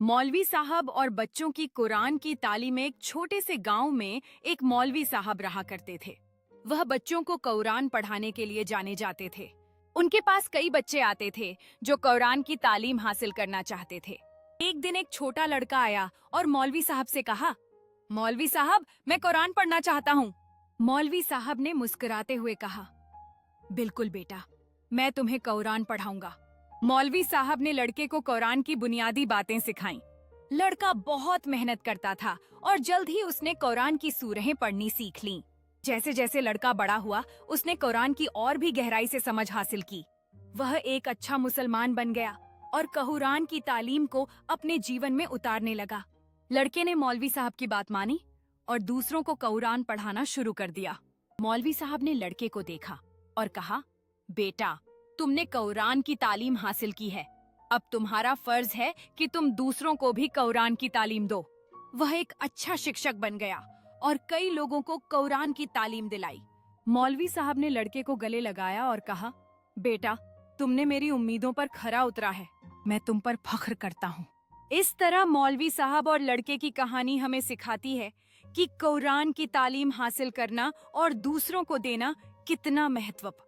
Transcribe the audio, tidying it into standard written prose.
मौलवी साहब और बच्चों की कुरान की तालीम। एक छोटे से गांव में एक मौलवी साहब रहा करते थे। वह बच्चों को कुरान पढ़ाने के लिए जाने जाते थे। उनके पास कई बच्चे आते थे जो कुरान की तालीम हासिल करना चाहते थे। एक दिन एक छोटा लड़का आया और मौलवी साहब से कहा, मौलवी साहब, मैं कुरान पढ़ना चाहता हूँ। मौलवी साहब ने मुस्कुराते हुए कहा, बिल्कुल बेटा, मैं तुम्हें कुरान पढ़ाऊंगा। मौलवी साहब ने लड़के को कुरान की बुनियादी बातें सिखाईं। लड़का बहुत मेहनत करता था और जल्द ही उसने कुरान की सूरहें पढ़नी सीख लीं। जैसे जैसे लड़का बड़ा हुआ, उसने कुरान की और भी गहराई से समझ हासिल की। वह एक अच्छा मुसलमान बन गया और कुरान की तालीम को अपने जीवन में उतारने लगा। लड़के ने मौलवी साहब की बात मानी और दूसरों को कुरान पढ़ाना शुरू कर दिया। मौलवी साहब ने लड़के को देखा और कहा, बेटा, तुमने कुरान की तालीम हासिल की है, अब तुम्हारा फर्ज है कि तुम दूसरों को भी कुरान की तालीम दो। वह एक अच्छा शिक्षक बन गया और कई लोगों को कुरान की तालीम दिलाई। मौलवी साहब ने लड़के को गले लगाया और कहा, बेटा, तुमने मेरी उम्मीदों पर खरा उतरा है, मैं तुम पर फख्र करता हूँ। इस तरह मौलवी साहब और लड़के की कहानी हमें सिखाती है कि कुरान की तालीम हासिल करना और दूसरों को देना कितना महत्वपूर्ण